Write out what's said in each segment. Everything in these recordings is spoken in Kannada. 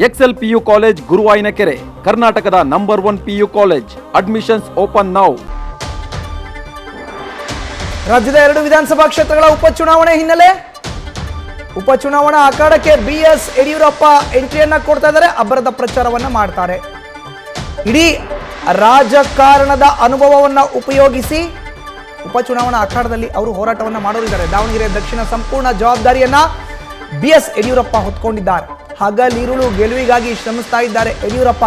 ಎಕ್ಸೆಲ್ ಪಿಯು ಕಾಲೇಜ್ ಗುರುವಾಯಿನಕೆರೆ, ಕರ್ನಾಟಕದ number 1 PU college. Admissions open now. ರಾಜ್ಯದ 2 ವಿಧಾನಸಭಾ ಕ್ಷೇತ್ರಗಳ ಉಪಚುನಾವಣೆ ಹಿನ್ನೆಲೆ ಉಪಚುನಾವಣಾ ಅಖಾಡಕ್ಕೆ ಬಿಎಸ್ ಯಡಿಯೂರಪ್ಪ ಎಂಟ್ರಿಯನ್ನ ಕೊಡ್ತಾ ಇದ್ದಾರೆ. ಅಬ್ಬರದ ಪ್ರಚಾರವನ್ನ ಮಾಡ್ತಾರೆ. ಇಡೀ ರಾಜಕಾರಣದ ಅನುಭವವನ್ನ ಉಪಯೋಗಿಸಿ ಉಪಚುನಾವಣಾ ಅಖಾಡದಲ್ಲಿ ಅವರು ಹೋರಾಟವನ್ನ ಮಾಡೋರಿದ್ದಾರೆ. ದಾವಣಗೆರೆ ದಕ್ಷಿಣ ಸಂಪೂರ್ಣ ಜವಾಬ್ದಾರಿಯನ್ನ ಬಿಎಸ್ ಯಡಿಯೂರಪ್ಪ ಹೊತ್ಕೊಂಡಿದ್ದಾರೆ. ಹಗಲಿರುಳು ಗೆಲುವಿಗಾಗಿ ಶ್ರಮಿಸ್ತಾ ಇದ್ದಾರೆ ಯಡಿಯೂರಪ್ಪ.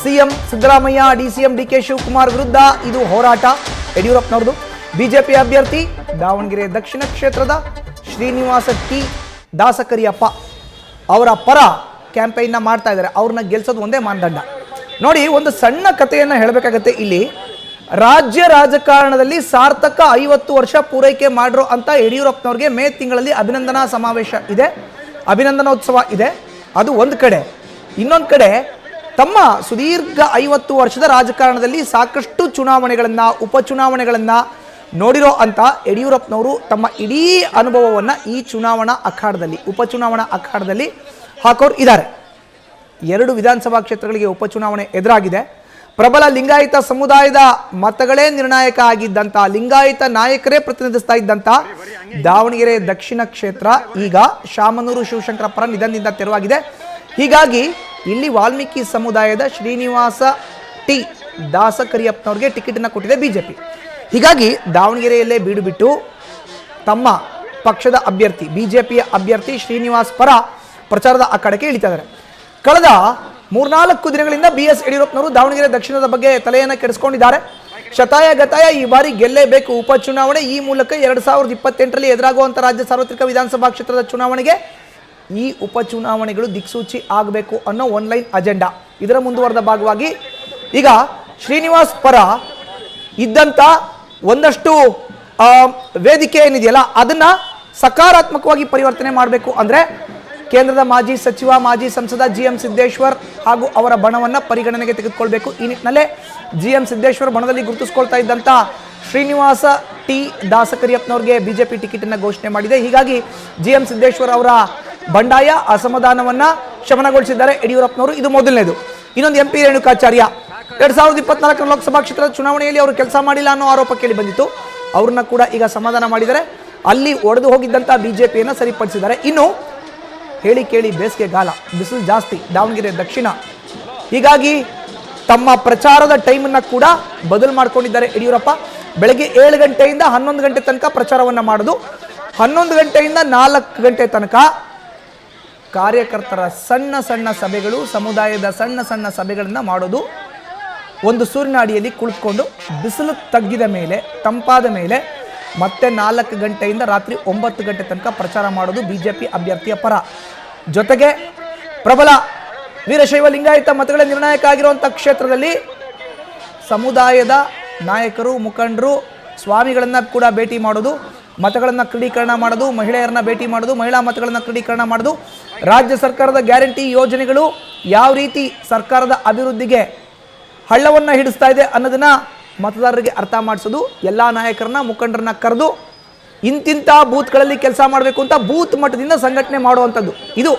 ಸಿಎಂ ಸಿದ್ದರಾಮಯ್ಯ, ಡಿಸಿಎಂ ಡಿಕೆ ಶಿವಕುಮಾರ್ ವಿರುದ್ಧ ಇದು ಹೋರಾಟ ಯಡಿಯೂರಪ್ಪನವ್ರದ್ದು. ಬಿಜೆಪಿ ಅಭ್ಯರ್ಥಿ ದಾವಣಗೆರೆ ದಕ್ಷಿಣ ಕ್ಷೇತ್ರದ ಶ್ರೀನಿವಾಸ ಟಿ ದಾಸಕರಿಯಪ್ಪ ಅವರ ಪರ ಕ್ಯಾಂಪೈನ್ನ ಮಾಡ್ತಾ ಇದ್ದಾರೆ. ಅವ್ರನ್ನ ಗೆಲ್ಸೋದು ಒಂದೇ ಮಾನದಂಡ. ನೋಡಿ, ಒಂದು ಸಣ್ಣ ಕಥೆಯನ್ನು ಹೇಳಬೇಕಾಗತ್ತೆ ಇಲ್ಲಿ. ರಾಜ್ಯ ರಾಜಕಾರಣದಲ್ಲಿ ಸಾರ್ಥಕ 50 ವರ್ಷ ಪೂರೈಕೆ ಮಾಡಿರೋ ಅಂತ ಯಡಿಯೂರಪ್ಪನವ್ರಿಗೆ ಮೇ ತಿಂಗಳಲ್ಲಿ ಅಭಿನಂದನಾ ಸಮಾವೇಶ ಇದೆ, ಅಭಿನಂದನೋತ್ಸವ ಇದೆ. ಅದು ಒಂದು ಕಡೆ. ಇನ್ನೊಂದು ಕಡೆ ತಮ್ಮ ಸುದೀರ್ಘ 50 ವರ್ಷದ ರಾಜಕಾರಣದಲ್ಲಿ ಸಾಕಷ್ಟು ಚುನಾವಣೆಗಳನ್ನು, ಉಪಚುನಾವಣೆಗಳನ್ನು ನೋಡಿರೋ ಅಂತ ಯಡಿಯೂರಪ್ಪನವರು ತಮ್ಮ ಇಡೀ ಅನುಭವವನ್ನು ಈ ಚುನಾವಣಾ ಅಖಾಡದಲ್ಲಿ, ಉಪಚುನಾವಣಾ ಅಖಾಡದಲ್ಲಿ ಹಾಕೋರು ಇದ್ದಾರೆ. 2 ವಿಧಾನಸಭಾ ಕ್ಷೇತ್ರಗಳಿಗೆ ಉಪಚುನಾವಣೆ ಎದುರಾಗಿದೆ. ಪ್ರಬಲ ಲಿಂಗಾಯತ ಸಮುದಾಯದ ಮತಗಳೇ ನಿರ್ಣಾಯಕ ಆಗಿದ್ದಂಥ, ಲಿಂಗಾಯತ ನಾಯಕರೇ ಪ್ರತಿನಿಧಿಸ್ತಾ ಇದ್ದಂಥ ದಾವಣಗೆರೆ ದಕ್ಷಿಣ ಕ್ಷೇತ್ರ ಈಗ ಶಾಮನೂರು ಶಿವಶಂಕರಪ್ಪರ ನಿಧನದಿಂದ ತೆರವಾಗಿದೆ. ಹೀಗಾಗಿ ಇಲ್ಲಿ ವಾಲ್ಮೀಕಿ ಸಮುದಾಯದ ಶ್ರೀನಿವಾಸ ಟಿ ದಾಸಕರಿಯಪ್ಪನವ್ರಿಗೆ ಟಿಕೆಟನ್ನು ಕೊಟ್ಟಿದೆ ಬಿಜೆಪಿ. ಹೀಗಾಗಿ ದಾವಣಗೆರೆಯಲ್ಲೇ ಬೀಡು ಬಿಟ್ಟು ತಮ್ಮ ಪಕ್ಷದ ಅಭ್ಯರ್ಥಿ, ಬಿಜೆಪಿಯ ಅಭ್ಯರ್ಥಿ ಶ್ರೀನಿವಾಸ್ ಪರ ಪ್ರಚಾರದ ಅಖಾಡಕ್ಕೆ ಇಳಿತಾ ಇದ್ದಾರೆ. ಕಳೆದ 3-4 ದಿನಗಳಿಂದ ಬಿಎಸ್ ಯಡಿಯೂರಪ್ಪನವರು ದಾವಣಗೆರೆ ದಕ್ಷಿಣದ ಬಗ್ಗೆ ತಲೆಯನ್ನು ಕೆಡಿಸ್ಕೊಂಡಿದ್ದಾರೆ. ಶತಾಯ ಗತಾಯ ಈ ಬಾರಿ ಗೆಲ್ಲೇಬೇಕು ಉಪಚುನಾವಣೆ. ಈ ಮೂಲಕ 2028ರಲ್ಲಿ ಎದುರಾಗುವಂಥ ರಾಜ್ಯ ಸಾರ್ವತ್ರಿಕ ವಿಧಾನಸಭಾ ಕ್ಷೇತ್ರದ ಚುನಾವಣೆಗೆ ಈ ಉಪಚುನಾವಣೆಗಳು ದಿಕ್ಸೂಚಿ ಆಗಬೇಕು ಅನ್ನೋ ಆನ್ಲೈನ್ ಅಜೆಂಡಾ. ಇದರ ಮುಂದುವರೆದ ಭಾಗವಾಗಿ ಈಗ ಶ್ರೀನಿವಾಸ್ ಪರ ಇದ್ದಂಥ ಒಂದಷ್ಟು ವೇದಿಕೆ ಏನಿದೆಯಲ್ಲ ಅದನ್ನ ಸಕಾರಾತ್ಮಕವಾಗಿ ಪರಿವರ್ತನೆ ಮಾಡಬೇಕು. ಅಂದರೆ ಕೇಂದ್ರದ ಮಾಜಿ ಸಚಿವ, ಮಾಜಿ ಸಂಸದ GM ಸಿದ್ದೇಶ್ವರ್ ಹಾಗೂ ಅವರ ಬಣವನ್ನು ಪರಿಗಣನೆಗೆ ತೆಗೆದುಕೊಳ್ಬೇಕು. ಈ ನಿಟ್ಟಿನಲ್ಲೇ GM ಸಿದ್ದೇಶ್ವರ್ ಬಣದಲ್ಲಿ ಗುರುತಿಸ್ಕೊಳ್ತಾ ಇದ್ದಂಥ ಶ್ರೀನಿವಾಸ ಟಿ ದಾಸಕರಿಯಪ್ಪನವ್ರಿಗೆ ಬಿಜೆಪಿ ಟಿಕೆಟನ್ನು ಘೋಷಣೆ ಮಾಡಿದೆ. ಹೀಗಾಗಿ GM ಸಿದ್ದೇಶ್ವರ್ ಅವರ ಬಂಡಾಯ, ಅಸಮಾಧಾನವನ್ನು ಶಮನಗೊಳಿಸಿದ್ದಾರೆ ಯಡಿಯೂರಪ್ಪನವರು. ಇದು ಮೊದಲನೇದು. ಇನ್ನೊಂದು MP ರೇಣುಕಾಚಾರ್ಯ 2024 ಲೋಕಸಭಾ ಕ್ಷೇತ್ರದ ಚುನಾವಣೆಯಲ್ಲಿ ಅವರು ಕೆಲಸ ಮಾಡಿಲ್ಲ ಅನ್ನೋ ಆರೋಪ ಕೇಳಿ ಬಂದಿತ್ತು. ಅವ್ರನ್ನ ಕೂಡ ಈಗ ಸಮಾಧಾನ ಮಾಡಿದ್ದಾರೆ. ಅಲ್ಲಿ ಒಡೆದು ಹೋಗಿದ್ದಂಥ ಬಿಜೆಪಿಯನ್ನು ಸರಿಪಡಿಸಿದ್ದಾರೆ. ಇನ್ನು ಹೇಳಿ ಕೇಳಿ ಬೇಸಿಗೆಗಾಲ, ಬಿಸಿಲು ಜಾಸ್ತಿ ದಾವಣಗೆರೆ ದಕ್ಷಿಣ. ಹೀಗಾಗಿ ತಮ್ಮ ಪ್ರಚಾರದ ಟೈಮನ್ನು ಕೂಡ ಬದಲು ಮಾಡ್ಕೊಂಡಿದ್ದಾರೆ ಯಡಿಯೂರಪ್ಪ. ಬೆಳಗ್ಗೆ 7 ಗಂಟೆಯಿಂದ 11 ಗಂಟೆ ತನಕ ಪ್ರಚಾರವನ್ನು ಮಾಡೋದು, 11 ಗಂಟೆಯಿಂದ 4 ಗಂಟೆ ತನಕ ಕಾರ್ಯಕರ್ತರ ಸಣ್ಣ ಸಣ್ಣ ಸಭೆಗಳು, ಸಮುದಾಯದ ಸಣ್ಣ ಸಣ್ಣ ಸಭೆಗಳನ್ನು ಮಾಡೋದು. ಒಂದು ಸೂರ್ಯನ ಅಡಿಯಲ್ಲಿ ಕುಳಿತುಕೊಂಡು ಬಿಸಿಲು ತಗ್ಗಿದ ಮೇಲೆ, ತಂಪಾದ ಮೇಲೆ ಮತ್ತೆ 4 ಗಂಟೆಯಿಂದ ರಾತ್ರಿ 9 ಗಂಟೆ ತನಕ ಪ್ರಚಾರ ಮಾಡೋದು ಬಿಜೆಪಿ ಅಭ್ಯರ್ಥಿಯ ಪರ. ಜೊತೆಗೆ ಪ್ರಬಲ ವೀರಶೈವ ಲಿಂಗಾಯತ ಮತಗಳ ನಿರ್ಣಾಯಕ ಆಗಿರುವಂಥ ಕ್ಷೇತ್ರದಲ್ಲಿ ಸಮುದಾಯದ ನಾಯಕರು, ಮುಖಂಡರು, ಸ್ವಾಮಿಗಳನ್ನು ಕೂಡ ಭೇಟಿ ಮಾಡೋದು, ಮತಗಳನ್ನು ಕ್ರೋಢೀಕರಣ ಮಾಡೋದು, ಮಹಿಳೆಯರನ್ನ ಭೇಟಿ ಮಾಡೋದು, ಮಹಿಳಾ ಮತಗಳನ್ನು ಕ್ರೋಢೀಕರಣ ಮಾಡೋದು, ರಾಜ್ಯ ಸರ್ಕಾರದ ಗ್ಯಾರಂಟಿ ಯೋಜನೆಗಳು ಯಾವ ರೀತಿ ಸರ್ಕಾರದ ಅಭಿವೃದ್ಧಿಗೆ ಹಳ್ಳವನ್ನು ಹಿಡಿಸ್ತಾ ಇದೆ ಅನ್ನೋದನ್ನ ಮತದಾರರಿಗೆ ಅರ್ಥ ಮಾಡಿಸೋದು, ಎಲ್ಲ ನಾಯಕರನ್ನ, ಮುಖಂಡರನ್ನ ಕರೆದು ಇಂತಿಂಥ ಬೂತ್ಗಳಲ್ಲಿ ಕೆಲಸ ಮಾಡಬೇಕು ಅಂತ ಬೂತ್ ಮಟ್ಟದಿಂದ ಸಂಘಟನೆ ಮಾಡುವಂಥದ್ದು ಇದು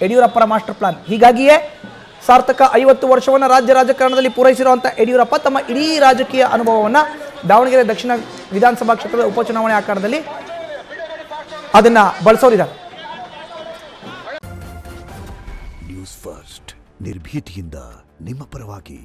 ಯಡಿಯೂರಪ್ಪರ ಮಾಸ್ಟರ್ ಪ್ಲಾನ್. ಹೀಗಾಗಿಯೇ ಸಾರ್ಥಕ 50 ವರ್ಷವನ್ನು ರಾಜ್ಯ ರಾಜಕಾರಣದಲ್ಲಿ ಪೂರೈಸಿರುವಂಥ ಯಡಿಯೂರಪ್ಪ ತಮ್ಮ ಇಡೀ ರಾಜಕೀಯ ಅನುಭವವನ್ನು ದಾವಣಗೆರೆ ದಕ್ಷಿಣ ವಿಧಾನಸಭಾ ಕ್ಷೇತ್ರದ ಉಪಚುನಾವಣೆ ಆಕಾರದಲ್ಲಿ ಅದನ್ನ ಬಳಸೋರಿದ್ದಾರೆ. ನ್ಯೂಸ್ ಫಸ್ಟ್ ನಿರ್ಭೀತಿಯಿಂದ ನಿಮ್ಮ ಪರವಾಗಿ.